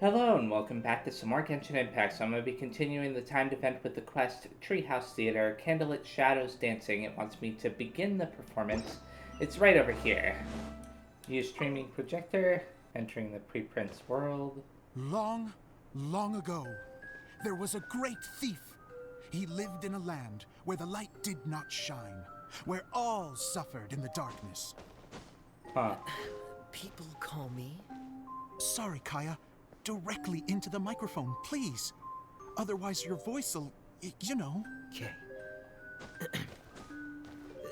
Hello and welcome back to some more Genshin Impact. So I'm going to be continuing the timed event with the quest Treehouse Theater, Candlelit Shadows Dancing. It wants me to begin the performance. It's right over here. Use streaming projector, entering the preprints world. Long, long ago, there was a great thief. He lived in a land where the light did not shine, where all suffered in the darkness. Huh. People call me? Sorry, Kaya. Directly into the microphone, please. Otherwise your voice'll, you know. Okay.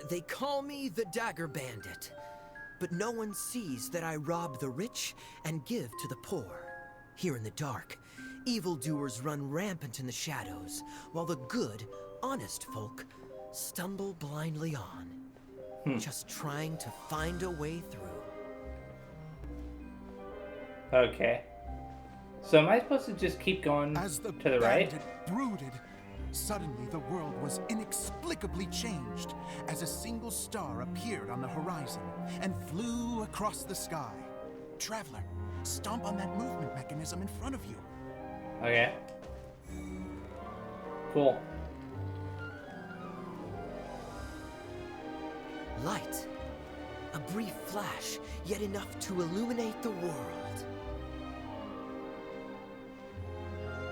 They call me the Dagger Bandit, but no one sees that I rob the rich and give to the poor. Here in the dark, evildoers run rampant in the shadows, while the good, honest folk stumble blindly on, just trying to find a way through. Okay. So am I supposed to just keep going As the to the right? bandit brooded, suddenly the world was inexplicably changed as a single star appeared on the horizon and flew across the sky. Traveler, stomp on that movement mechanism in front of you. Okay. Cool. Light. A brief flash, yet enough to illuminate the world.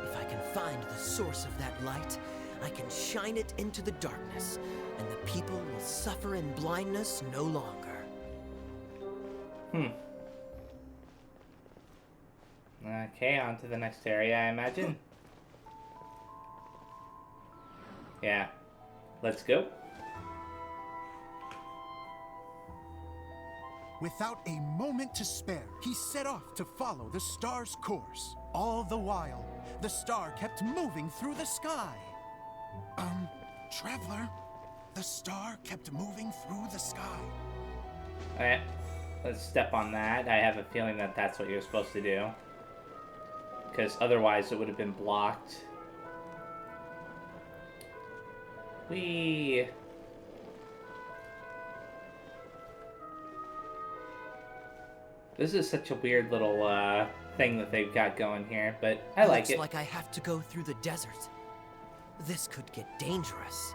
If I can find the source of that light, I can shine it into the darkness, and the people will suffer in blindness no longer. Okay, on to the next area, I imagine. Yeah. Let's go. Without a moment to spare, he set off to follow the star's course. All the while, the star kept moving through the sky. Traveler, the star kept moving through the sky. Alright. Let's step on that. I have a feeling that that's what you're supposed to do. Because otherwise it would have been blocked. Whee! This is such a weird little thing that they've got going here, but I like it. Looks like I have to go through the desert. This could get dangerous.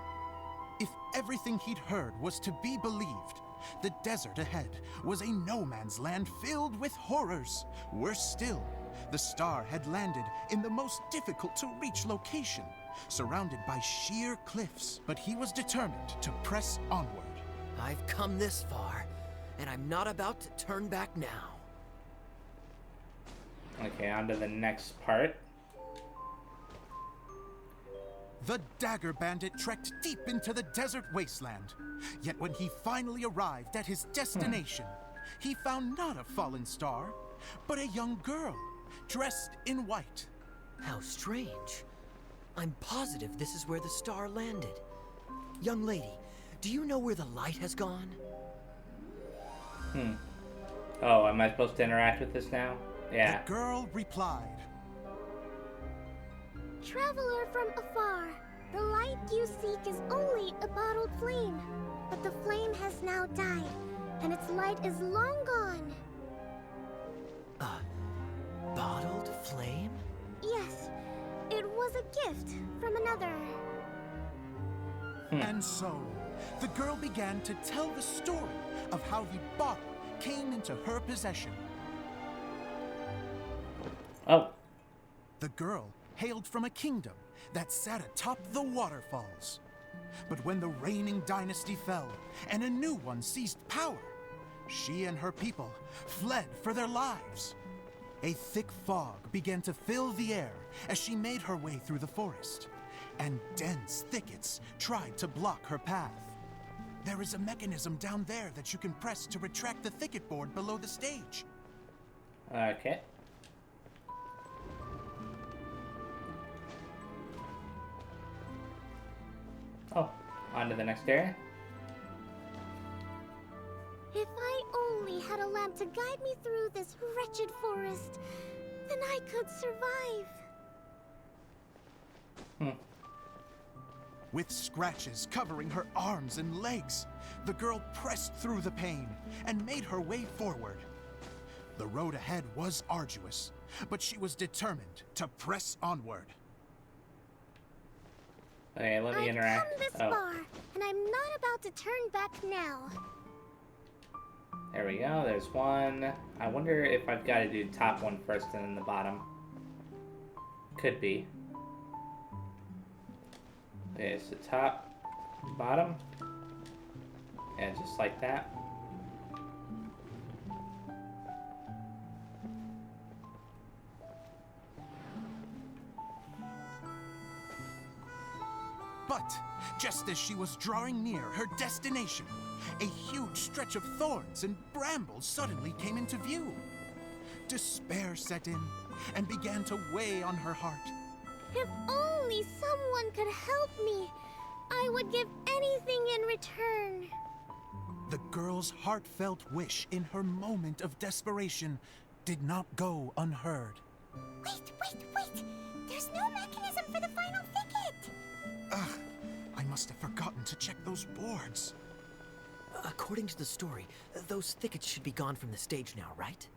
If everything he'd heard was to be believed, the desert ahead was a no-man's land filled with horrors. Worse still, the star had landed in the most difficult-to-reach location, surrounded by sheer cliffs. But he was determined to press onward. I've come this far, and I'm not about to turn back now. Okay, on to the next part. The Dagger Bandit trekked deep into the desert wasteland. Yet when he finally arrived at his destination, he found not a fallen star, but a young girl, dressed in white. How strange. I'm positive this is where the star landed. Young lady, do you know where the light has gone? Oh, am I supposed to interact with this now? Yeah. The girl replied, Traveler from afar, the light you seek is only a bottled flame. But the flame has now died, and its light is long gone. A bottled flame? Yes, it was a gift from another. And so, the girl began to tell the story of how the bottle came into her possession. Oh. The girl hailed from a kingdom that sat atop the waterfalls. But when the reigning dynasty fell and a new one seized power, she and her people fled for their lives. A thick fog began to fill the air as she made her way through the forest, and dense thickets tried to block her path. There is a mechanism down there that you can press to retract the thicket board below the stage. Okay. Oh, on to the next area. If I only had a lamp to guide me through this wretched forest, then I could survive. With scratches covering her arms and legs, the girl pressed through the pain and made her way forward. The road ahead was arduous, but she was determined to press onward. Okay, let me I've interact. come this far, and I'm not about to turn back now. There we go. There's one. I wonder if I've got to do the top one first and then the bottom. Could be. Okay, so top, bottom, and just like that. But just as she was drawing near her destination, a huge stretch of thorns and brambles suddenly came into view. Despair set in and began to weigh on her heart. If only someone could help me, I would give anything in return. The girl's heartfelt wish in her moment of desperation did not go unheard. Wait! There's no mechanism for the final thicket! Ugh, I must have forgotten to check those boards. According to the story, those thickets should be gone from the stage now, right?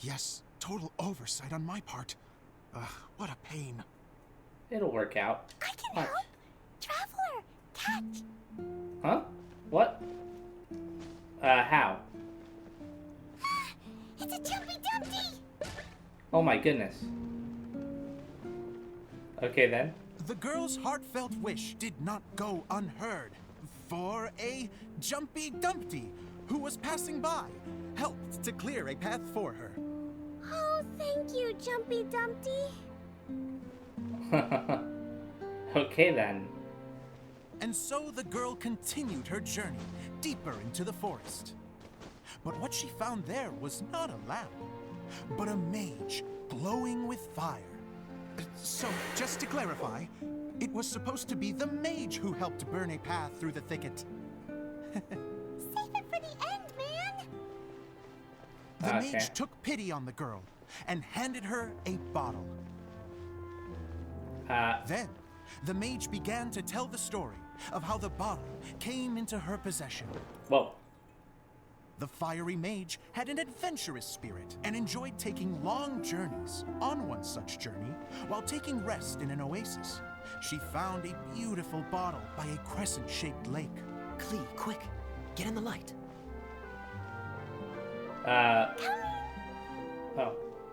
Yes, total oversight on my part. Ugh, what a pain. It'll work out. I can Watch. help! Traveler, catch! Huh? What? How? It's a Jumpy Dumpty! Oh my goodness. Okay then. The girl's heartfelt wish did not go unheard, for a Jumpy Dumpty, who was passing by, helped to clear a path for her. Oh, thank you, Jumpy Dumpty. Okay then. And so the girl continued her journey deeper into the forest. But what she found there was not a lamp, but a mage glowing with fire. So, just to clarify, it was supposed to be the mage who helped burn a path through the thicket. Save it for the end, man! The Okay. mage took pity on the girl and handed her a bottle. Then, the mage began to tell the story of how the bottle came into her possession. Whoa. The fiery mage had an adventurous spirit and enjoyed taking long journeys. On one such journey, while taking rest in an oasis, she found a beautiful bottle by a crescent-shaped lake. Klee, quick, get in the light. Oh.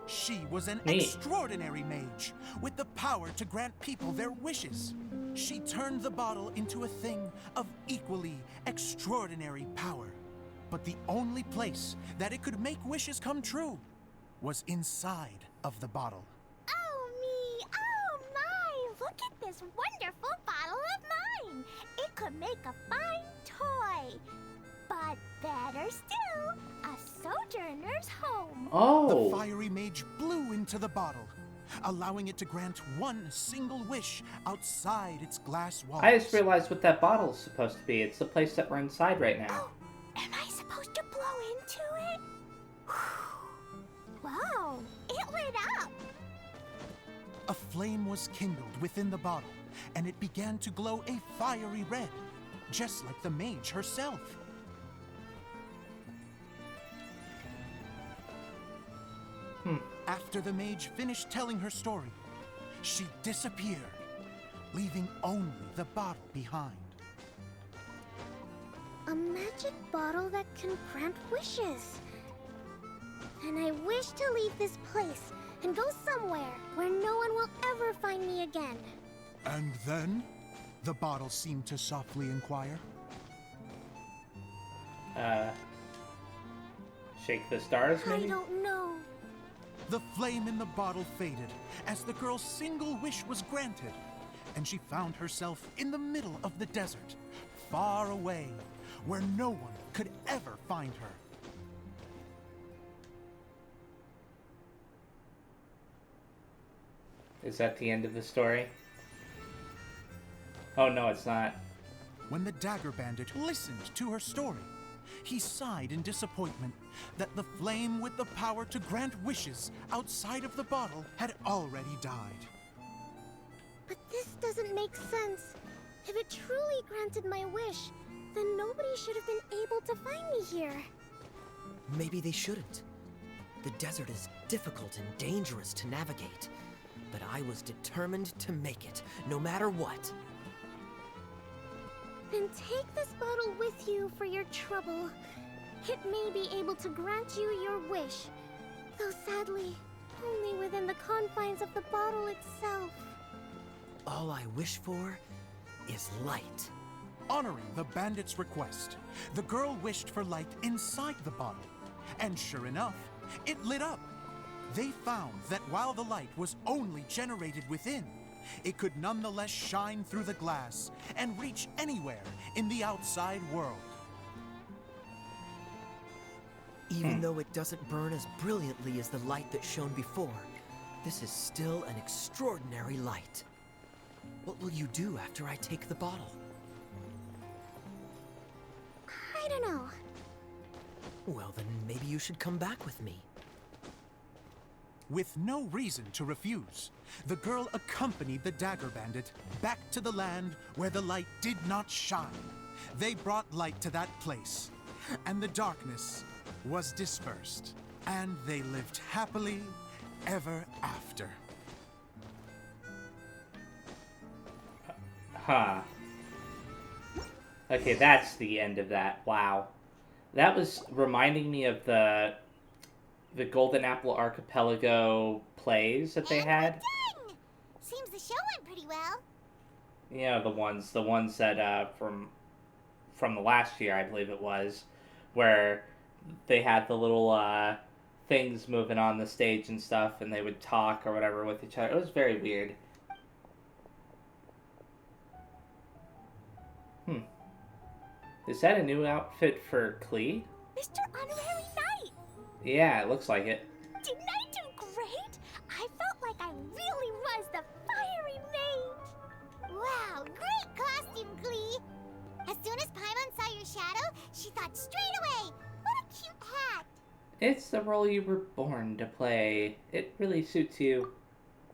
She was an Me. extraordinary mage with the power to grant people their wishes. She turned the bottle into a thing of equally extraordinary power. But the only place that it could make wishes come true was inside of the bottle. Oh, me! Oh, my! Look at this wonderful bottle of mine! It could make a fine toy. But better still, a sojourner's home. The Oh. fiery mage blew into the bottle, allowing it to grant one single wish outside its glass walls. I just realized what that bottle's supposed to be. It's the place that we're inside right now. Oh, am I supposed to blow into it? Wow, it lit up. A flame was kindled within the bottle, and it began to glow a fiery red, just like the mage herself. After the mage finished telling her story, she disappeared, leaving only the bottle behind. A magic bottle that can grant wishes. And I wish to leave this place and go somewhere where no one will ever find me again. And then, the bottle seemed to softly inquire. Shake the stars, I maybe? don't know. The flame in the bottle faded as the girl's single wish was granted, and she found herself in the middle of the desert, far away, where no one could ever find her. Is that the end of the story? Oh, no, it's not. When the dagger bandit listened to her story, he sighed in disappointment that the flame with the power to grant wishes outside of the bottle had already died. But this doesn't make sense. If it truly granted my wish, then nobody should have been able to find me here. Maybe they shouldn't. The desert is difficult and dangerous to navigate, but I was determined to make it, no matter what. Then take this bottle with you for your trouble. It may be able to grant you your wish, though sadly, only within the confines of the bottle itself. All I wish for is light. Honoring the bandit's request, the girl wished for light inside the bottle. And sure enough, it lit up. They found that while the light was only generated within, it could nonetheless shine through the glass and reach anywhere in the outside world. Even though it doesn't burn as brilliantly as the light that shone before, this is still an extraordinary light. What will you do after I take the bottle? I don't know. Well, then maybe you should come back with me. With no reason to refuse, the girl accompanied the dagger bandit back to the land where the light did not shine. They brought light to that place, and the darkness was dispersed, and they lived happily ever after. Huh. Okay, that's the end of that. Wow. That was reminding me of the Golden Apple Archipelago plays that they had. Dang! Seems the show went pretty well. Yeah, the ones that from the last year, I believe it was, where they had the little things moving on the stage and stuff, and they would talk or whatever with each other. It was very weird. Is that a new outfit for Klee? Mr. Honorary Knight! Yeah, it looks like it. Didn't I do great? I felt like I really was the fiery mage. Wow, great costume, Glee. As soon as Paimon saw your shadow, she thought straight away, what a cute hat. It's the role you were born to play. It really suits you.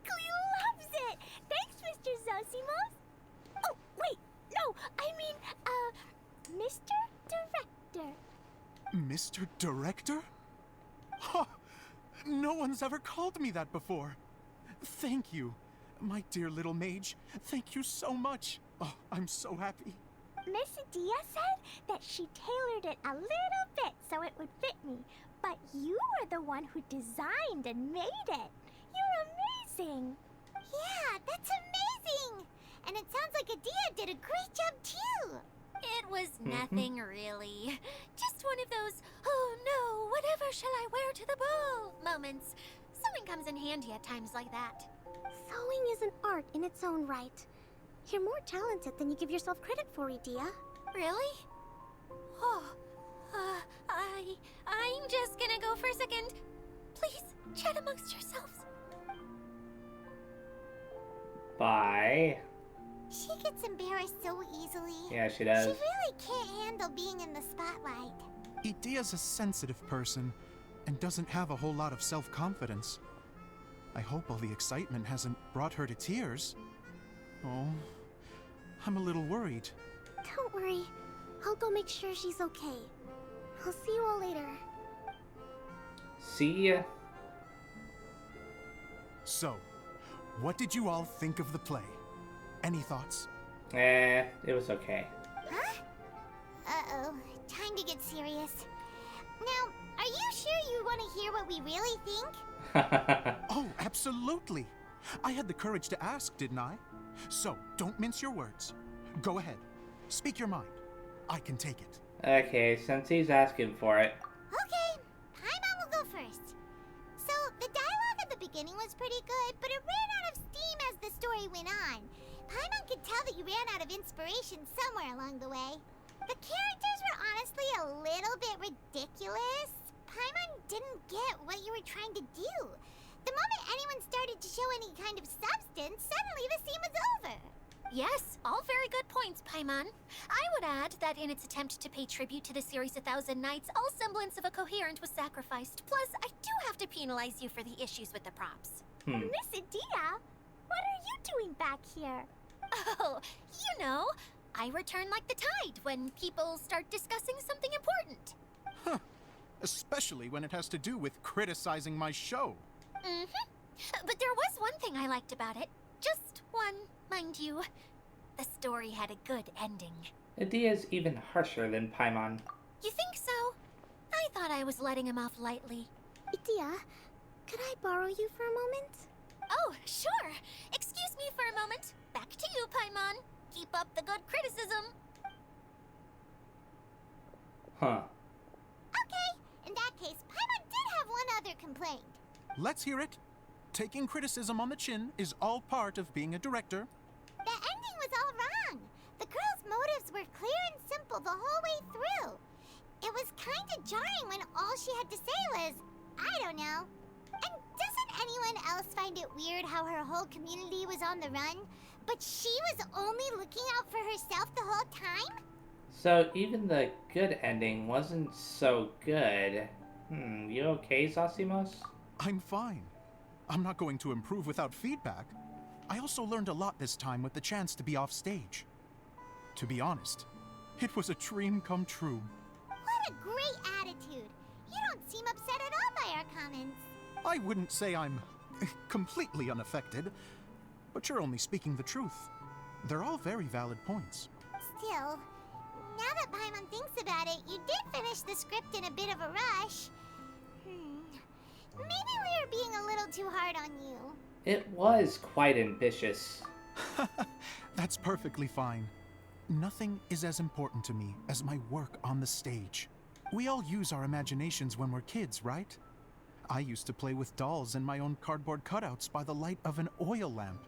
Glee loves it. Thanks, Mr. Zosimos. Oh, wait, no, I mean, Mr. Director. Mr. Director? Huh. No one's ever called me that before. Thank you, my dear little mage. Thank you so much. Oh, I'm so happy. Miss Dia said that she tailored it a little bit so it would fit me, but you were the one who designed and made it. You're amazing. Yeah, that's amazing. And it sounds like Adia did a great job too. It was nothing really. Just one of those, oh no, whatever shall I wear to the ball moments. Sewing comes in handy at times like that. Sewing is an art in its own right. You're more talented than you give yourself credit for, Adia. Really? Oh, I'm just gonna go for a second. Please, chat amongst yourselves. Bye. She gets embarrassed so easily. Yeah, she does. She really can't handle being in the spotlight. Idia's a sensitive person and doesn't have a whole lot of self-confidence. I hope all the excitement hasn't brought her to tears. Oh, I'm a little worried. Don't worry. I'll go make sure she's okay. I'll see you all later. See ya. So, what did you all think of the play? Any thoughts? It was okay. Huh? Uh-oh. Time to get serious. Now, are you sure you want to hear what we really think? Oh, absolutely. I had the courage to ask, didn't I? So, don't mince your words. Go ahead. Speak your mind. I can take it. Okay, since he's asking for it. Okay, Paimon will go first. So, the dialogue at the beginning was pretty good, but it ran out of steam as the story went on. Paimon could tell that you ran out of inspiration somewhere along the way. The characters were honestly a little bit ridiculous. Paimon didn't get what you were trying to do. The moment anyone started to show any kind of substance, suddenly the scene was over. Yes, all very good points, Paimon. I would add that in its attempt to pay tribute to the series 1,000 Nights, all semblance of a coherent was sacrificed. Plus, I do have to penalize you for the issues with the props. Miss Adia, what are you doing back here? Oh, you know, I return like the tide when people start discussing something important. Huh. especially when it has to do with criticizing my show. But there was one thing I liked about it. Just one, mind you. The story had a good ending. Idea's even harsher than Paimon. You think so? I thought I was letting him off lightly. Idia, could I borrow you for a moment? Oh, sure. Excuse me for a moment. Back to you, Paimon. Keep up the good criticism. Huh. Okay, in that case, Paimon did have one other complaint. Let's hear it. Taking criticism on the chin is all part of being a director. The ending was all wrong. The girl's motives were clear and simple the whole way through. It was kinda jarring when all she had to say was, I don't know. And doesn't anyone else find it weird how her whole community was on the run, but she was only looking out for herself the whole time? So even the good ending wasn't so good. You okay, Zosimos? I'm fine. I'm not going to improve without feedback. I also learned a lot this time with the chance to be off stage. To be honest, it was a dream come true. What a great attitude. You don't seem upset at all by our comments. I wouldn't say I'm completely unaffected, but you're only speaking the truth. They're all very valid points. Still, now that Paimon thinks about it, you did finish the script in a bit of a rush. Maybe we were being a little too hard on you. It was quite ambitious. That's perfectly fine. Nothing is as important to me as my work on the stage. We all use our imaginations when we're kids, right? I used to play with dolls and my own cardboard cutouts by the light of an oil lamp.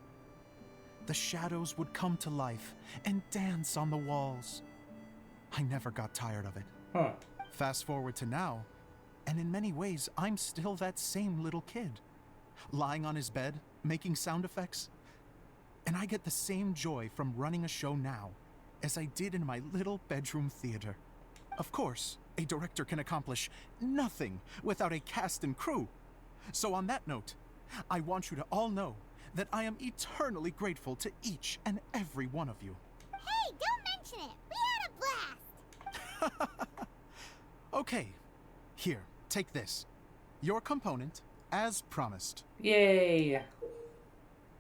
The shadows would come to life and dance on the walls. I never got tired of it. Huh. Fast forward to now, and in many ways, I'm still that same little kid. Lying on his bed, making sound effects. And I get the same joy from running a show now as I did in my little bedroom theater. Of course, a director can accomplish nothing without a cast and crew. So on that note, I want you to all know that I am eternally grateful to each and every one of you. Hey, don't mention it. We had a blast. Okay, here, take this. Your component, as promised. Yay!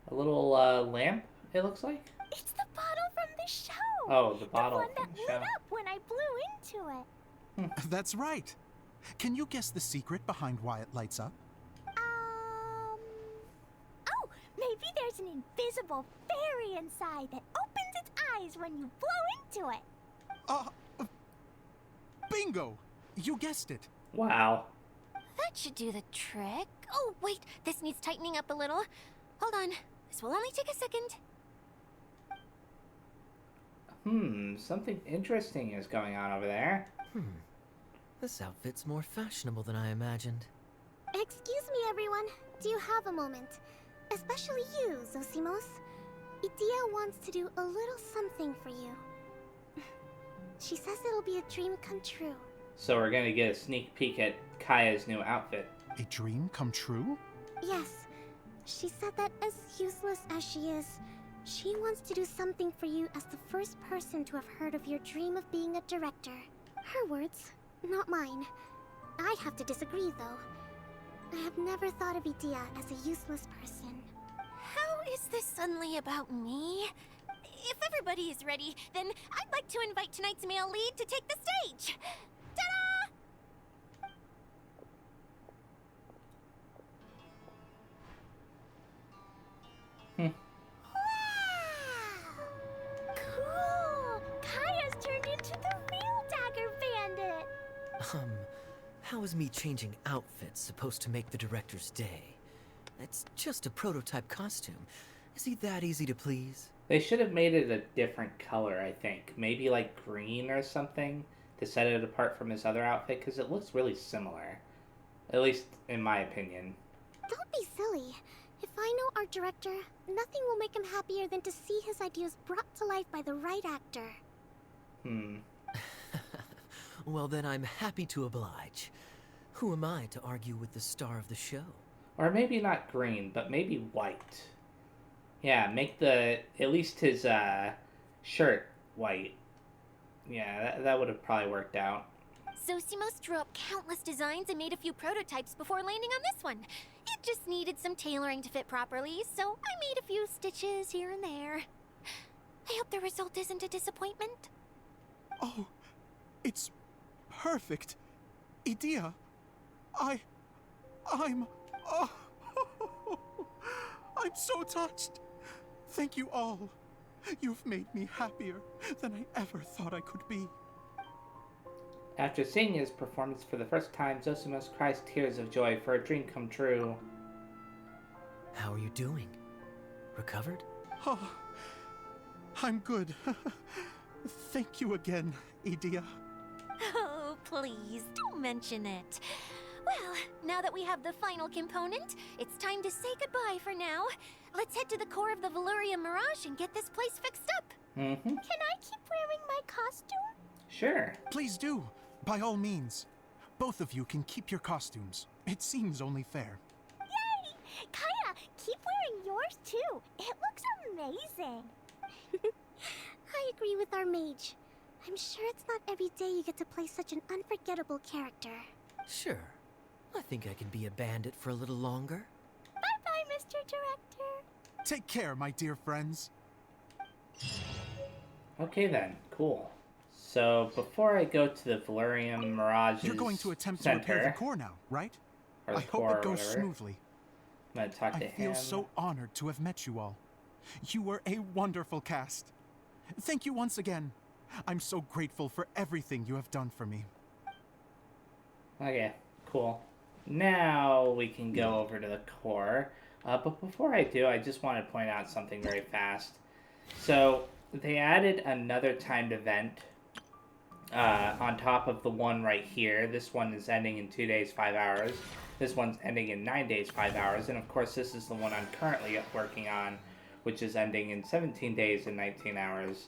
A little lamp, it looks like? It's the bottle from the show. Oh, the bottle The one from that the lit show. up when I blew into it. That's right. Can you guess the secret behind why it lights up? Oh, maybe there's an invisible fairy inside that opens its eyes when you blow into it. Bingo! You guessed it. Wow. That should do the trick. Oh, wait, this needs tightening up a little. Hold on, this will only take a second. Something interesting is going on over there. This outfit's more fashionable than I imagined. Excuse me, everyone. Do you have a moment? Especially you, Zosimos. Idia wants to do a little something for you. She says it'll be a dream come true. So we're gonna get a sneak peek at Kaya's new outfit. A dream come true? Yes. She said that as useless as she is, she wants to do something for you as the first person to have heard of your dream of being a director. Her words, not mine. I'd have to disagree, though. I have never thought of Idia as a useless person. How is this suddenly about me? If everybody is ready, then I'd like to invite tonight's male lead to take the stage. Ta-da! Wow! Cool! Kaya's turned into the real Dagger Bandit! How is me changing outfits supposed to make the director's day? It's just a prototype costume. Is he that easy to please? They should have made it a different color, I think. Maybe like green or something to set it apart from his other outfit, because it looks really similar. At least in my opinion. Don't be silly. If I know our director, nothing will make him happier than to see his ideas brought to life by the right actor. Well, then I'm happy to oblige. Who am I to argue with the star of the show? Or maybe not green, but maybe white. Yeah, make at least his shirt white. Yeah, that would have probably worked out. Zosimos drew up countless designs and made a few prototypes before landing on this one. It just needed some tailoring to fit properly, so I made a few stitches here and there. I hope the result isn't a disappointment. Oh, it's perfect. Idea, I'm... Oh, I'm so touched. Thank you all. You've made me happier than I ever thought I could be. After seeing his performance for the first time, Zosimos cries tears of joy for a dream come true. How are you doing? Recovered? Oh, I'm good. Thank you again, Idea. Oh, please, don't mention it. Well, now that we have the final component, it's time to say goodbye for now. Let's head to the core of the Veluriyam Mirage and get this place fixed up. Mm-hmm. Can I keep wearing my costume? Sure. Please do, by all means. Both of you can keep your costumes. It seems only fair. Yay! Kaya, keep wearing yours too. It looks amazing. I agree with our mage. I'm sure it's not every day you get to play such an unforgettable character. Sure. I think I can be a bandit for a little longer. Bye-bye, Mr. Director. Take care, my dear friends. Okay then, cool. So before I go to the Veluriyam Mirage You're going to attempt to center, repair the core now, right? or the I core hope or it goes whatever, smoothly. I'm gonna talk to I feel him. so honored to have met you all. You were a wonderful cast. Thank you once again. I'm so grateful for everything you have done for me. Okay, cool. Now we can go over to the core. But before I do, I just want to point out something very fast. So they added another timed event on top of the one right here. This one is ending in 2 days, 5 hours. This one's ending in 9 days, 5 hours. And of course, this is the one I'm currently working on, which is ending in 17 days and 19 hours.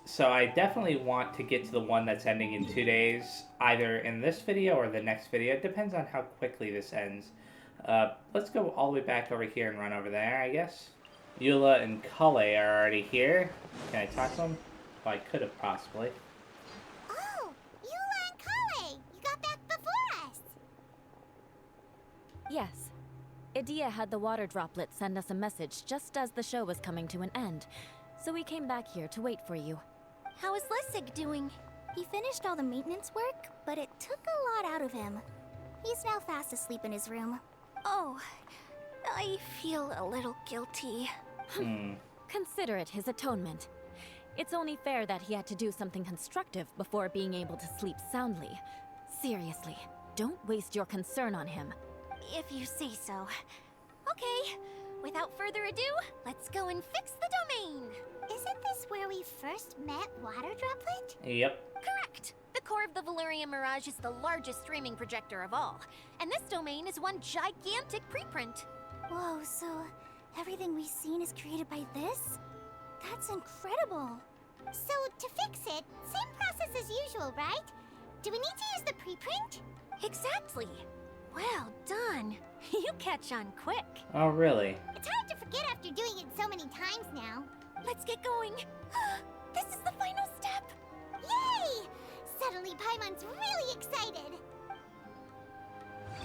So I definitely want to get to the one that's ending in 2 days, either in this video or the next video. It depends on how quickly this ends. Let's go all the way back over here and run over there, I guess. Eula and Kale are already here. Can I talk to them? Well, I could have possibly. Oh, Eula and Kale, you got back before us. Yes. Idea had the water droplet send us a message just as the show was coming to an end, so we came back here to wait for you. How is Lessig doing? He finished all the maintenance work, but it took a lot out of him. He's now fast asleep in his room. Oh, I feel a little guilty. Consider it his atonement. It's only fair that he had to do something constructive before being able to sleep soundly. Seriously, don't waste your concern on him. If you say so. Okay, without further ado, let's go and fix the domain. Isn't this where we first met Water Droplet? Yep. Correct. The core of the Veluriyam Mirage is the largest streaming projector of all, and this domain is one gigantic preprint. Whoa, so everything we've seen is created by this? That's incredible. So to fix it, same process as usual, right? Do we need to use the preprint? Exactly. Well done. You catch on quick. Oh, really? It's hard to forget after doing it so many times now. Let's get going. This is the final step. Yay! Suddenly Paimon's really excited.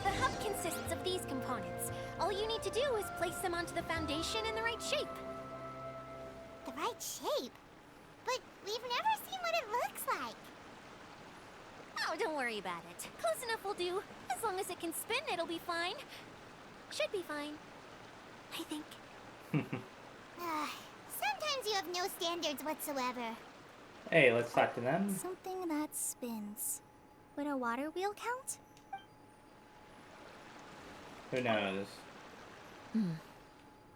The hub consists of these components. All you need to do is place them onto the foundation in the right shape. The right shape? But we've never seen what it looks like. Oh, don't worry about it. Close enough will do. As long as it can spin, it'll be fine. Should be fine. I think. Sometimes you have no standards whatsoever. Hey, let's talk to them. Something that spins. Would a water wheel count? Who knows?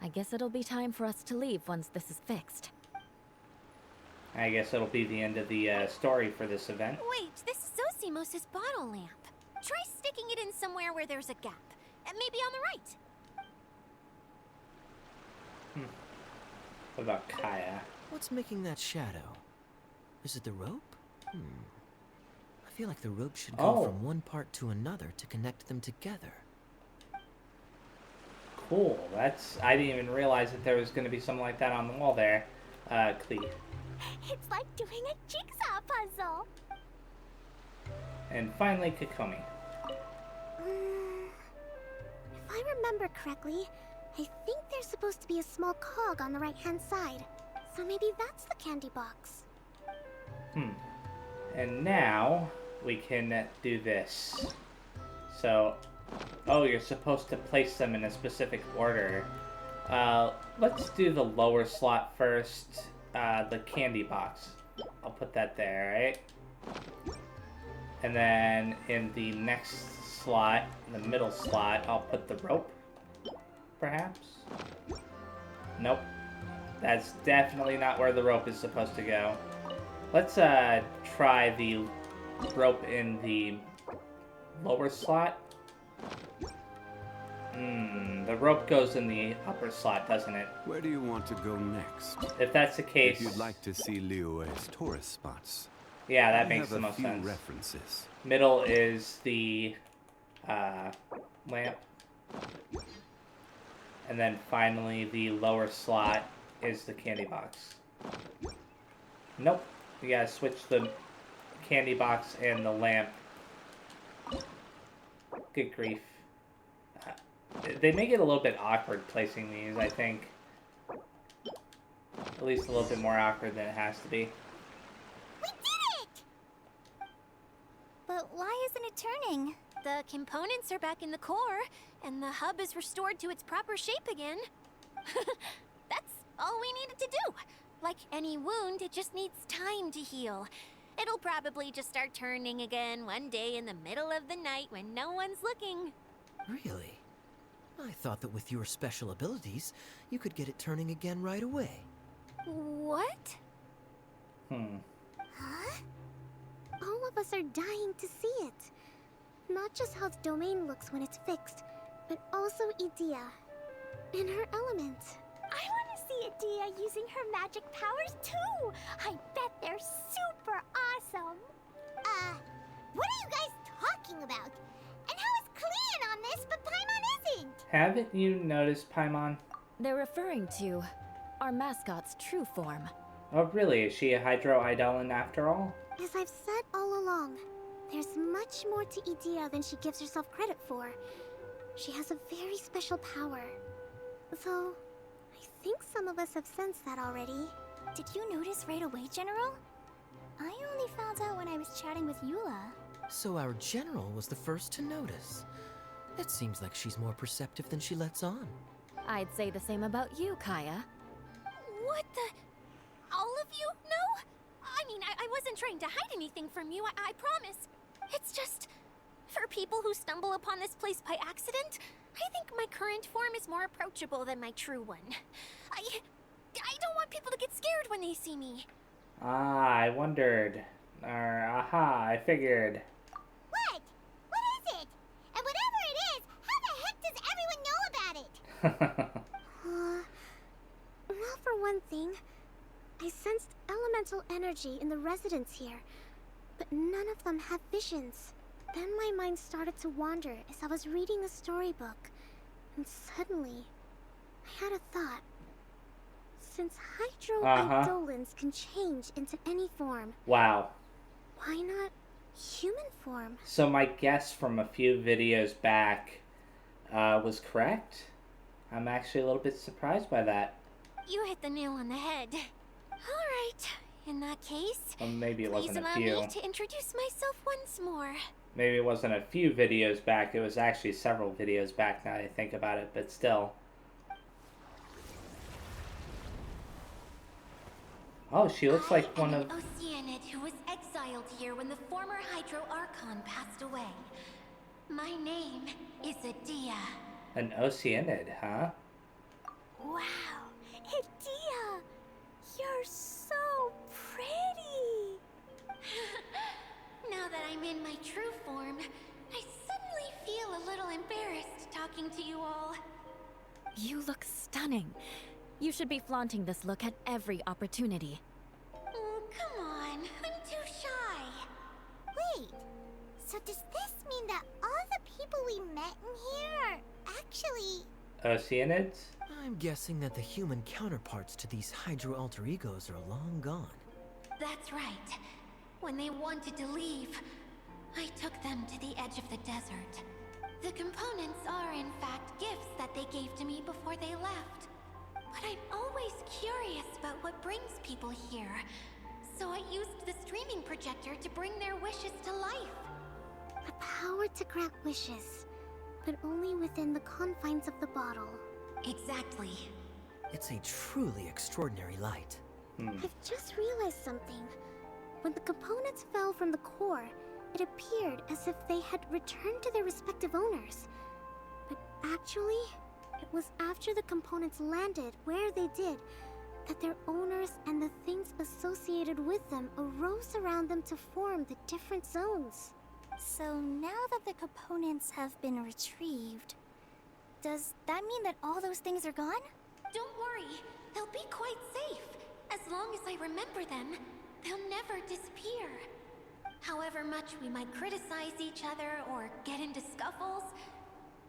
I guess it'll be time for us to leave once this is fixed. I guess it'll be the end of the story for this event. Wait, this is Zosimos' bottle lamp. Try sticking it in somewhere where there's a gap. And maybe on the right. What about Kaya? What's making that shadow? Is it the rope? I feel like the rope should go from one part to another to connect them together. Cool. I didn't even realize that there was going to be something like that on the wall there. Clee. It's like doing a jigsaw puzzle. And finally, Kokomi. If I remember correctly, I think there's supposed to be a small cog on the right-hand side. So maybe that's the candy box. And now we can do this. So, oh, you're supposed to place them in a specific order. Let's do the lower slot first. The candy box. I'll put that there, right? And then in the next slot, in the middle slot, I'll put the rope. Perhaps? Nope. That's definitely not where the rope is supposed to go. Let's try the rope in the lower slot. The rope goes in the upper slot, doesn't it? Where do you want to go next? If that's the case... If you'd like to see Liyue's tourist spots. Yeah, that I makes have the most a few sense. references. Middle is the lamp. And then finally, the lower slot is the candy box. Nope. We gotta switch the candy box and the lamp. Good grief. They make it a little bit awkward placing these, I think. At least a little bit more awkward than it has to be. We did it! But why isn't it turning? The components are back in the core, and the hub is restored to its proper shape again. That's all we needed to do. Like any wound, it just needs time to heal. It'll probably just start turning again one day in the middle of the night when no one's looking. Really? I thought that with your special abilities, you could get it turning again right away. What? Huh? All of us are dying to see it. Not just how the domain looks when it's fixed, but also Edea. In her element. I want to see Edea using her magic powers too! I bet they're super awesome! What are you guys talking about? And how is Kleon on this, but Paimon isn't? Haven't you noticed, Paimon? They're referring to our mascot's true form. Oh, really? Is she a Hydro Eidolon after all? As I've said all along, there's much more to Edea than she gives herself credit for. She has a very special power. Though, I think some of us have sensed that already. Did you notice right away, General? I only found out when I was chatting with Eula. So our general was the first to notice. It seems like she's more perceptive than she lets on. I'd say the same about you, Kaya. What the? All of you? No? I mean, I wasn't trying to hide anything from you, I promise. It's just, for people who stumble upon this place by accident, I think my current form is more approachable than my true one. I don't want people to get scared when they see me. Ah, I wondered. Aha, I figured. What? What is it? And whatever it is, how the heck does everyone know about it? Well, for one thing, I sensed elemental energy in the residents here, but none of them have visions. Then my mind started to wander as I was reading a storybook, and suddenly, I had a thought. Since Hydro Eidolons can change into any form, Wow. why not human form? So my guess from a few videos back was correct. I'm actually a little bit surprised by that. You hit the nail on the head. Alright, in that case, Well, maybe it please wasn't a allow few. me to introduce myself once more. Maybe it wasn't a few videos back. It was actually several videos back now that I think about it, but still. Oh, she looks like one of... I am an Oceanid who was exiled here when the former Hydro Archon passed away. My name is Edea. An Oceanid, huh? Wow, Edea! You're so pretty! Now that I'm in my true form, I suddenly feel a little embarrassed talking to you all. You look stunning. You should be flaunting this look at every opportunity. Oh, come on. I'm too shy. Wait, so does this mean that all the people we met in here are actually... Oceanids? I'm guessing that the human counterparts to these Hydro alter egos are long gone. That's right. When they wanted to leave, I took them to the edge of the desert. The components are, in fact, gifts that they gave to me before they left. But I'm always curious about what brings people here. So I used the streaming projector to bring their wishes to life. The power to grant wishes, but only within the confines of the bottle. Exactly. It's a truly extraordinary light. I've just realized something. When the components fell from the core, it appeared as if they had returned to their respective owners. But actually, it was after the components landed where they did that their owners and the things associated with them arose around them to form the different zones. So now that the components have been retrieved, does that mean that all those things are gone? Don't worry, they'll be quite safe. As long as I remember them, they'll never disappear. However much we might criticize each other or get into scuffles,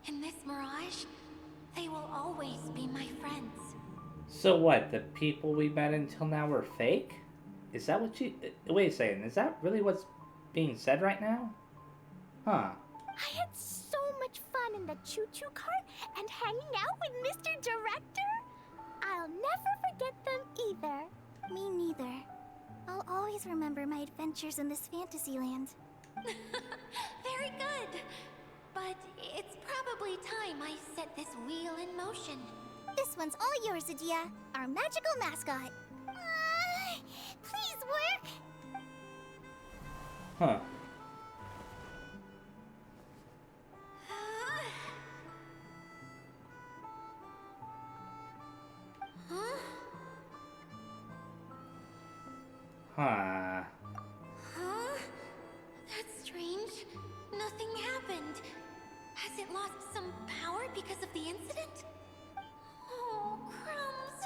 in this mirage, they will always be my friends. So what, the people we met until now were fake? Is that what you... Wait a second, is that really what's being said right now? Huh. I had so much fun in the choo-choo cart and hanging out with Mr. Director. I'll never forget them either. Me neither. I'll always remember my adventures in this fantasy land. Very good. But it's probably time I set this wheel in motion. This one's all yours, Adia, our magical mascot. Please work. Huh. Huh? Huh. Huh? That's strange. Nothing happened. Has it lost some power because of the incident? Oh, crumbs.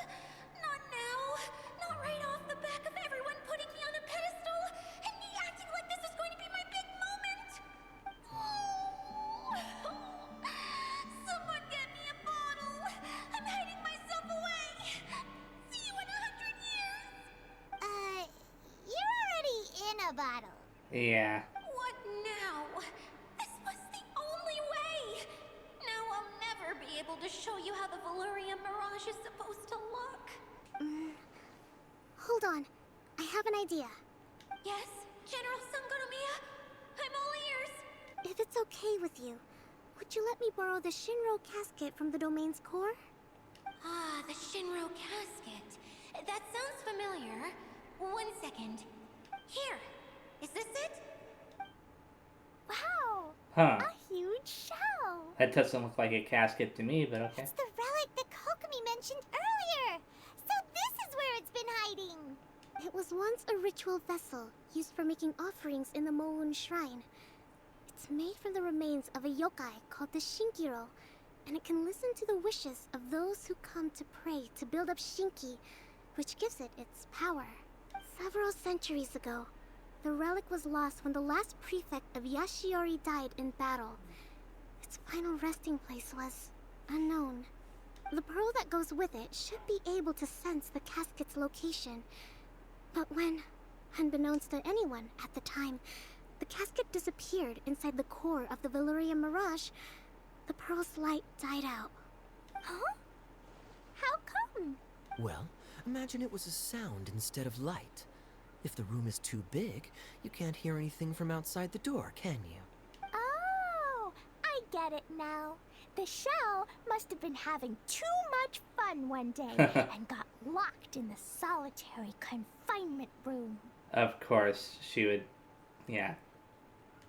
Not now. Not right off the back of everyone putting me on a pedestal and me acting like this is going to be my big moment. Oh. Someone get me a bottle. I'm hiding myself away. See you in 100 years. You're already in a bottle. Yeah. What now? This was the only way! Now I'll never be able to show you how the Veluriyam Mirage is supposed to look. Hold on. I have an idea. Yes, General Sangonomiya? I'm all ears! If it's okay with you, would you let me borrow the Shinro casket from the domain's core? Ah, the Shinro casket. That sounds familiar. 1 second. Here. Is this it? Wow! Huh. A huge shell! That doesn't look like a casket to me, but okay. It's the relic that Kokomi mentioned earlier! So this is where it's been hiding! It was once a ritual vessel used for making offerings in the Moon Shrine. It's made from the remains of a yokai called the Shinkiro, and it can listen to the wishes of those who come to pray to build up Shinki, which gives it its power. Several centuries ago, the relic was lost when the last prefect of Yashiori died in battle. Its final resting place was unknown. The pearl that goes with it should be able to sense the casket's location. But when, unbeknownst to anyone at the time, the casket disappeared inside the core of the Veluriyam Mirage, the pearl's light died out. Huh? How come? Well, imagine it was a sound instead of light. If the room is too big, you can't hear anything from outside the door, can you? Oh, I get it now. The shell must have been having too much fun one day and got locked in the solitary confinement room. Of course, she would... Yeah.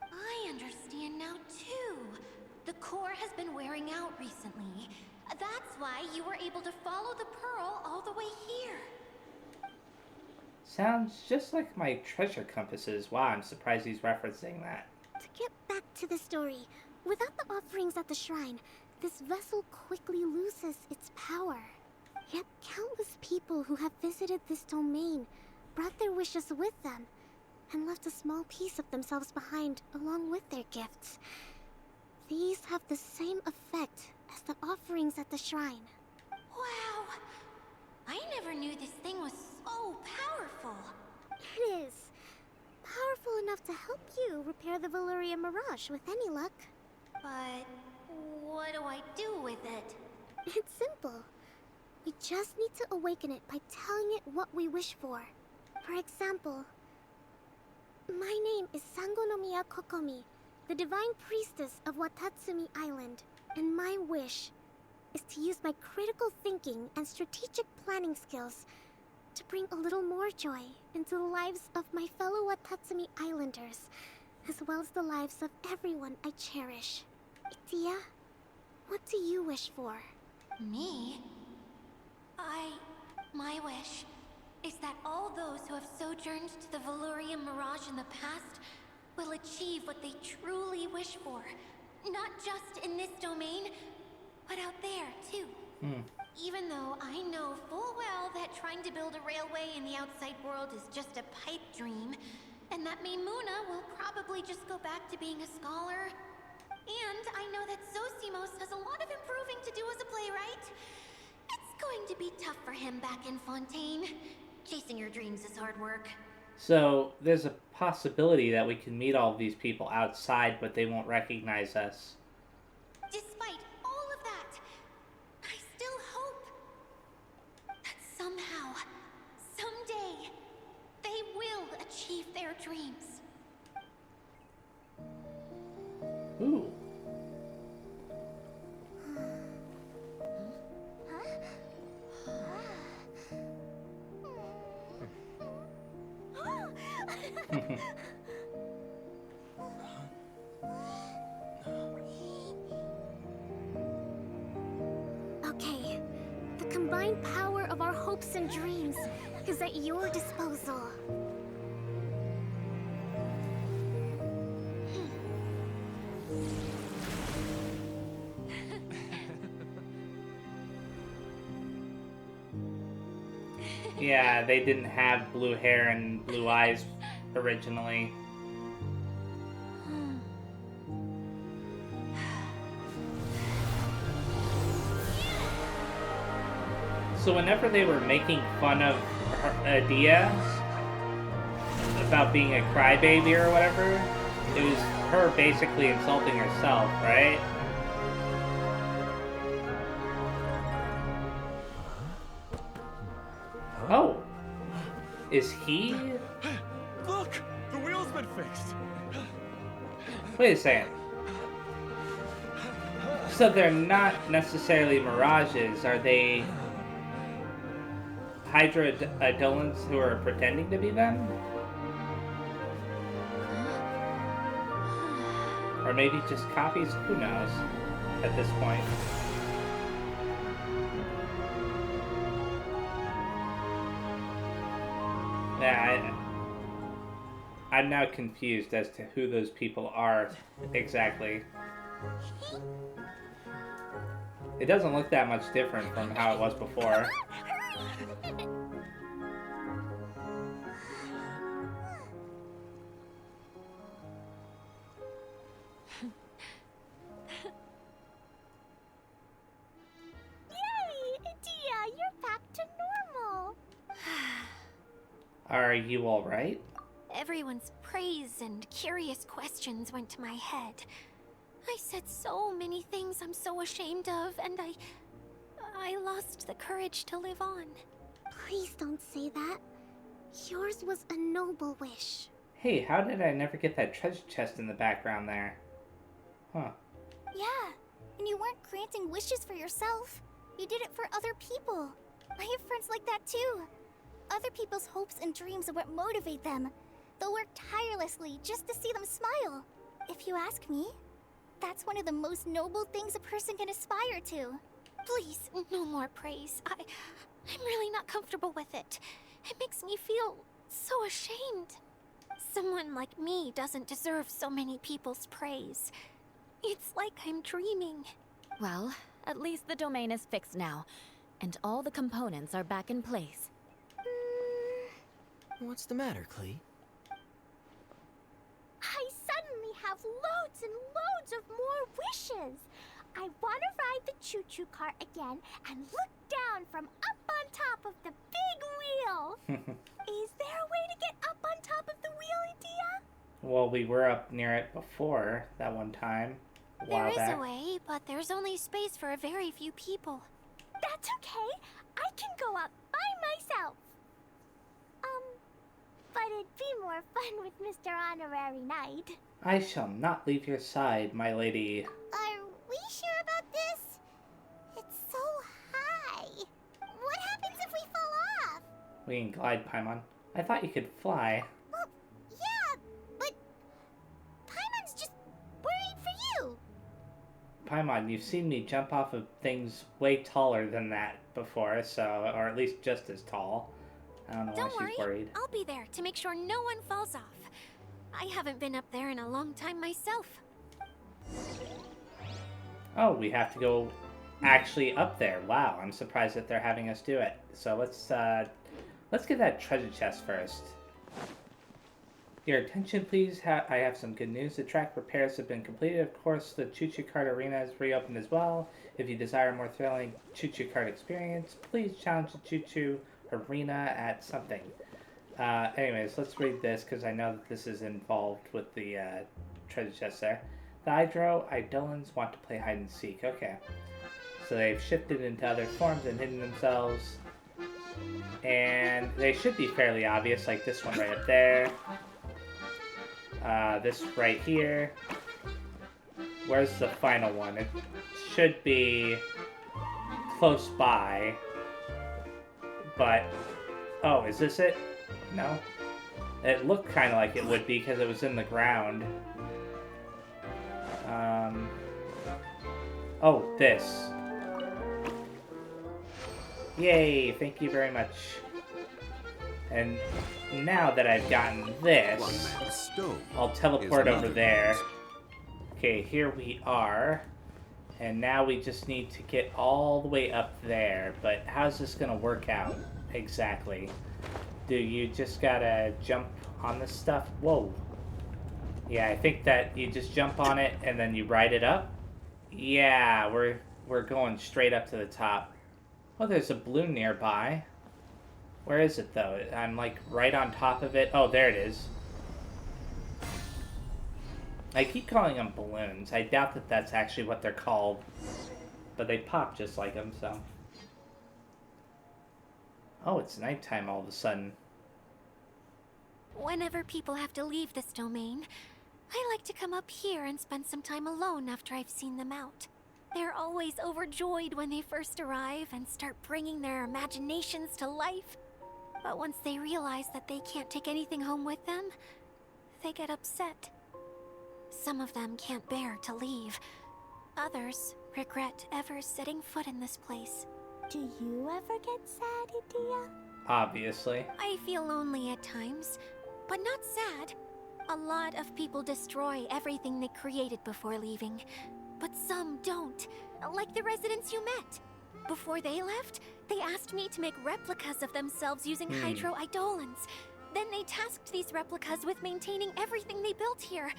I understand now, too. The core has been wearing out recently. That's why you were able to follow the pearl all the way here. Sounds just like my treasure compasses. Wow, I'm surprised he's referencing that. To get back to the story, without the offerings at the shrine, this vessel quickly loses its power. Yet countless people who have visited this domain brought their wishes with them and left a small piece of themselves behind along with their gifts. These have the same effect as the offerings at the shrine. Wow! I never knew this thing was so powerful. It is. Powerful powerful enough to help you repair the Veluriyam Mirage with any luck. But what do I do with it? It's simple. We just need to awaken it by telling it what we wish for. For example, my name is Sangonomiya Kokomi, the divine priestess of Watatsumi Island, and my wish is to use my critical thinking and strategic planning skills to bring a little more joy into the lives of my fellow Watatsumi Islanders, as well as the lives of everyone I cherish. Itia, what do you wish for? Me? My wish is that all those who have sojourned to the Veluriyam Mirage in the past will achieve what they truly wish for. Not just in this domain, but out there, too. Even though I know full well that trying to build a railway in the outside world is just a pipe dream, and that Maimuna will probably just go back to being a scholar. And I know that Zosimos has a lot of improving to do as a playwright. It's going to be tough for him back in Fontaine. Chasing your dreams is hard work. So there's a possibility that we can meet all of these people outside, but they won't recognize us. Despite all of that, I still hope that somehow, someday, they will achieve their dreams. Ooh. Okay, the combined power of our hopes and dreams is at your disposal. Yeah, they didn't have blue hair and blue eyes originally. So whenever they were making fun of Adia about being a crybaby or whatever, it was her basically insulting herself, right? Oh, is he? Look, the wheel's been fixed. Wait a second. So they're not necessarily mirages, are they Hydra Adolans who are pretending to be them? Or maybe just copies? Who knows at this point. Yeah, I'm now confused as to who those people are exactly. It doesn't look that much different from how it was before. Yay! Itia, you're back to normal! Are you alright? Everyone's praise and curious questions went to my head. I said so many things I'm so ashamed of, and I lost the courage to live on. Please don't say that. Yours was a noble wish. Hey, how did I never get that treasure chest in the background there? Huh. Yeah, and you weren't granting wishes for yourself. You did it for other people. I have friends like that too. Other people's hopes and dreams are what motivate them. They'll work tirelessly just to see them smile. If you ask me, that's one of the most noble things a person can aspire to. Please, no more praise. I'm really not comfortable with it. It makes me feel so ashamed. Someone like me doesn't deserve so many people's praise. It's like I'm dreaming. Well, at least the domain is fixed now, and all the components are back in place. What's the matter, Klee? I suddenly have loads and loads of more wishes. I want to ride the choo-choo cart again and look down from up on top of the big wheel. Is there a way to get up on top of the wheel, Idia? Well, we were up near it before, that one time. A There while is back. a way, but there's only space for a very few people. That's okay. I can go up by myself. But it'd be more fun with Mr. Honorary Knight. I shall not leave your side, my lady. Are we sure about this? It's so high. What happens if we fall off? We can glide, Paimon. I thought you could fly. Well, yeah, but Paimon's just worried for you. Paimon, you've seen me jump off of things way taller than that before, so, or at least just as tall. I don't know Don't why she's worry, worried. I'll be there to make sure no one falls off. I haven't been up there in a long time myself. Oh, we have to go actually up there. Wow, I'm surprised that they're having us do it. So let's get that treasure chest first. Your attention, please. I have some good news. The track repairs have been completed. Of course, the Choo-Choo Cart Arena is reopened as well. If you desire a more thrilling Choo-Choo Cart experience, please challenge the Choo-Choo Arena at something. Anyways, let's read this because I know that this is involved with the treasure chest there. The Hydro Eidolons want to play hide and seek. Okay. So they've shifted into other forms and hidden themselves. And they should be fairly obvious, like this one right up there. This right here. Where's the final one? It should be close by. But, oh, is this it? No? It looked kind of like it would be because it was in the ground. Oh, this. Yay, thank you very much. And now that I've gotten this, One man's stone I'll teleport is over another there. man's. Okay, here we are. And now we just need to get all the way up there. But how's this gonna work out exactly? Do you just gotta jump on this stuff? Whoa. Yeah, I think that you just jump on it and then you ride it up. Yeah, we're going straight up to the top. Oh, there's a balloon nearby. Where is it, though? I'm, like, right on top of it. Oh, there it is. I keep calling them balloons. I doubt that that's actually what they're called. But they pop just like them, so... Oh, it's nighttime all of a sudden. Whenever people have to leave this domain, I like to come up here and spend some time alone after I've seen them out. They're always overjoyed when they first arrive and start bringing their imaginations to life. But once they realize that they can't take anything home with them, they get upset. Some of them can't bear to leave. Others regret ever setting foot in this place. Do you ever get sad, Idia? Obviously. I feel lonely at times, but not sad. A lot of people destroy everything they created before leaving, but some don't, like the residents you met. Before they left, they asked me to make replicas of themselves using Hydro Eidolons. Then they tasked these replicas with maintaining everything they built here,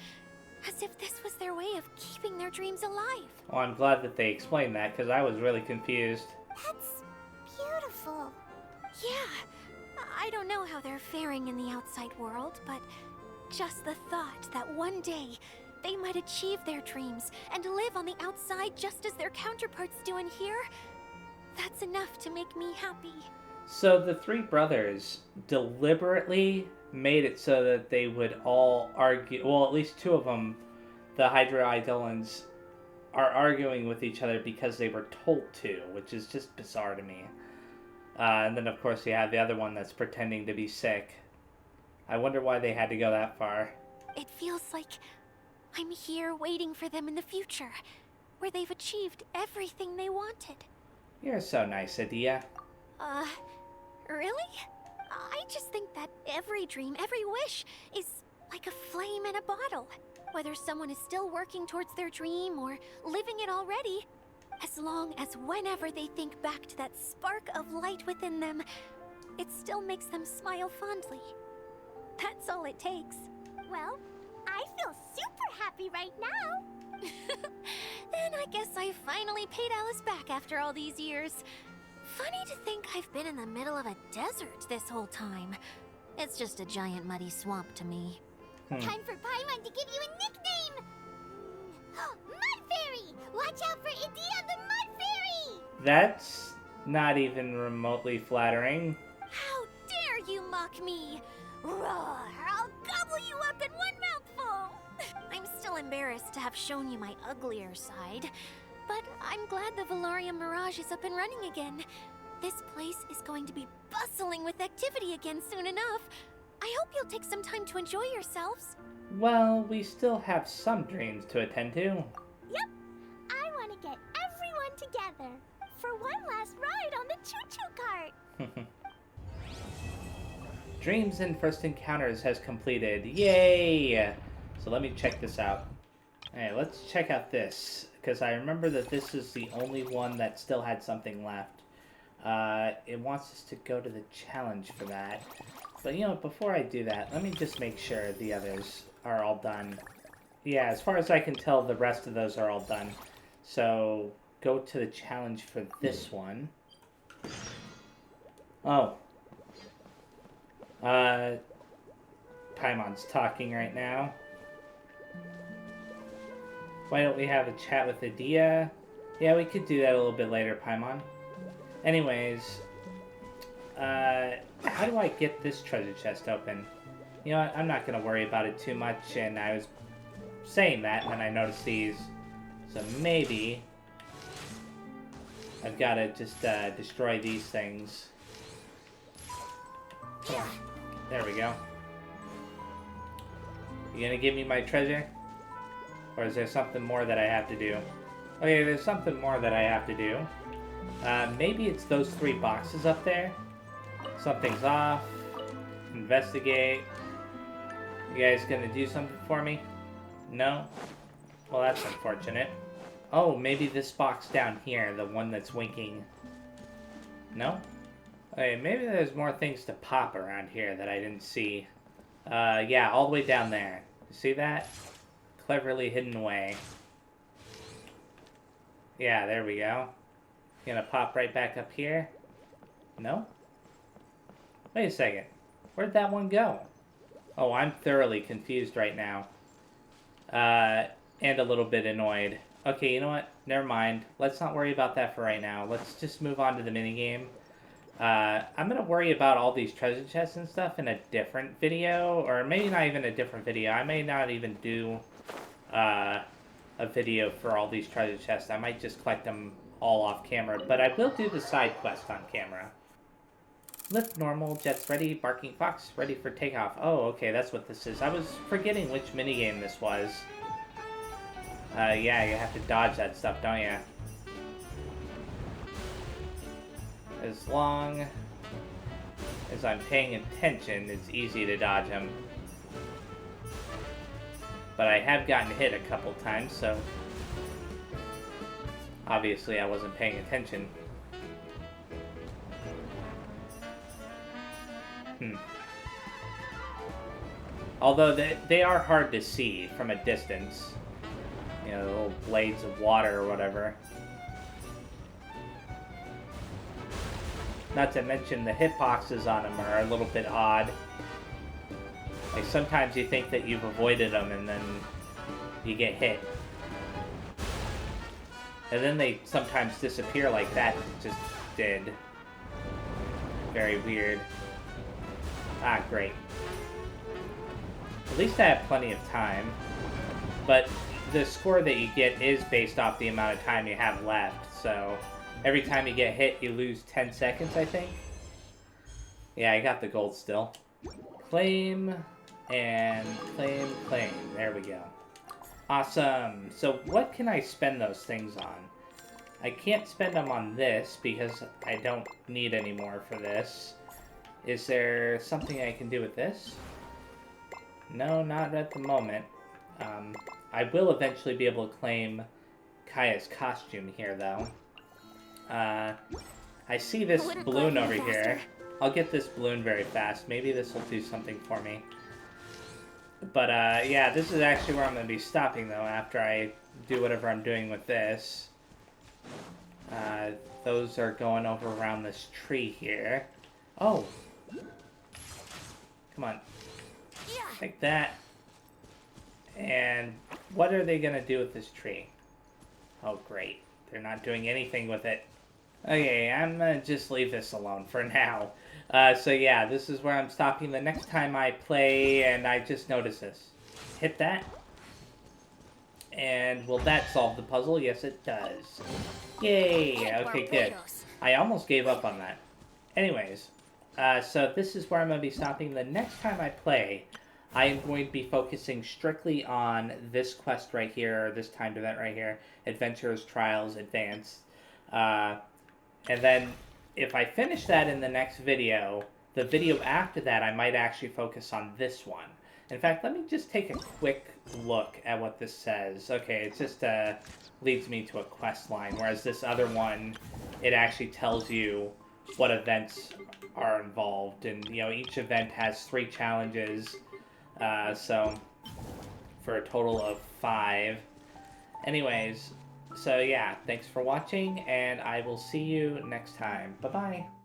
as if this was their way of keeping their dreams alive. Well, I'm glad that they explained that, because I was really confused. That's beautiful. Yeah, I don't know how they're faring in the outside world, but just the thought that one day they might achieve their dreams and live on the outside just as their counterparts do in here, that's enough to make me happy. So the three brothers deliberately made it so that they would all argue, well, at least two of them, the Hydro Eidolons, are arguing with each other because they were told to, which is just bizarre to me. And then, of course, you have the other one that's pretending to be sick. I wonder why they had to go that far. It feels like I'm here waiting for them in the future, where they've achieved everything they wanted. You're so nice, Adia. Really? I just think that every dream, every wish, is like a flame in a bottle. Whether someone is still working towards their dream or living it already, as long as whenever they think back to that spark of light within them, it still makes them smile fondly. That's all it takes. Well, I feel super happy right now. Then I guess I finally paid Alice back after all these years. Funny to think I've been in the middle of a desert this whole time. It's just a giant muddy swamp to me. Time for Paimon to give you a nickname! Mud Fairy! Watch out for Idia the Mud Fairy! That's not even remotely flattering. How dare you mock me? Roar! I'll gobble you up in one mouthful! I'm still embarrassed to have shown you my uglier side, but I'm glad the Veluriyam Mirage is up and running again. This place is going to be bustling with activity again soon enough. I hope you'll take some time to enjoy yourselves. Well, we still have some dreams to attend to. Yep, I want to get everyone together for one last ride on the choo-choo cart. Dreams and First Encounters has completed. Yay! So let me check this out. Alright, let's check out this, because I remember that this is the only one that still had something left. It wants us to go to the challenge for that. But you know, before I do that, let me just make sure the others are all done. Yeah, as far as I can tell, the rest of those are all done. So, go to the challenge for this one. Oh. Paimon's talking right now. Why don't we have a chat with Idia? Yeah, we could do that a little bit later, Paimon. Anyways, how do I get this treasure chest open? You know what, I'm not going to worry about it too much, and I was saying that, and then I noticed these. So maybe I've got to just destroy these things. Come on. There we go. You gonna give me my treasure? Or is there something more that I have to do? Okay, there's something more that I have to do. Maybe it's those 3 boxes up there. Something's off. Investigate. You guys gonna do something for me? No? Well, that's unfortunate. Oh, maybe this box down here, the one that's winking. No? Okay, maybe there's more things to pop around here that I didn't see. Yeah, all the way down there. You see that? Cleverly hidden away. Yeah, there we go. Gonna pop right back up here. No? Wait a second. Where'd that one go? Oh, I'm thoroughly confused right now. And a little bit annoyed. Okay, you know what? Never mind. Let's not worry about that for right now. Let's just move on to the minigame. I'm gonna worry about all these treasure chests and stuff in a different video, or maybe not even a different video. I may not even do a video for all these treasure chests. I might just collect them all off camera, but I will do the side quest on camera. Lift normal, jets ready, barking fox, ready for takeoff. Oh, okay, that's what this is. I was forgetting which minigame this was. Yeah, you have to dodge that stuff, don't you? As long as I'm paying attention, it's easy to dodge them. But I have gotten hit a couple times, so obviously I wasn't paying attention. Although they are hard to see from a distance. You know, the little blades of water or whatever. Not to mention the hitboxes on them are a little bit odd. Like sometimes you think that you've avoided them and then you get hit. And then they sometimes disappear like that just did. Very weird. Ah, great. At least I have plenty of time. But the score that you get is based off the amount of time you have left, so every time you get hit, you lose 10 seconds, I think. Yeah, I got the gold still. Claim, and claim, claim. There we go. Awesome. So what can I spend those things on? I can't spend them on this because I don't need any more for this. Is there something I can do with this? No, not at the moment. I will eventually be able to claim Kaya's costume here, though. I see this balloon over here. I'll get this balloon very fast. Maybe this will do something for me. But, yeah, this is actually where I'm going to be stopping, though, after I do whatever I'm doing with this. Those are going over around this tree here. Oh! Come on. Like that. And what are they gonna do with this tree? Oh, great. They're not doing anything with it. Okay, I'm gonna just leave this alone for now. So yeah, this is where I'm stopping the next time I play, and I just noticed this. Hit that. And will that solve the puzzle? Yes, it does. Yay! Okay, good. I almost gave up on that. Anyways, so this is where I'm going to be stopping. The next time I play, I am going to be focusing strictly on this quest right here, or this timed event right here, Adventures, Trials, Advance. And then, if I finish that in the next video, the video after that, I might actually focus on this one. In fact, let me just take a quick look at what this says. Okay, it just leads me to a quest line, whereas this other one, it actually tells you what events are involved. And, you know, each event has 3 challenges, so for a total of 5. Anyways, so yeah, thanks for watching, and I will see you next time. Bye-bye.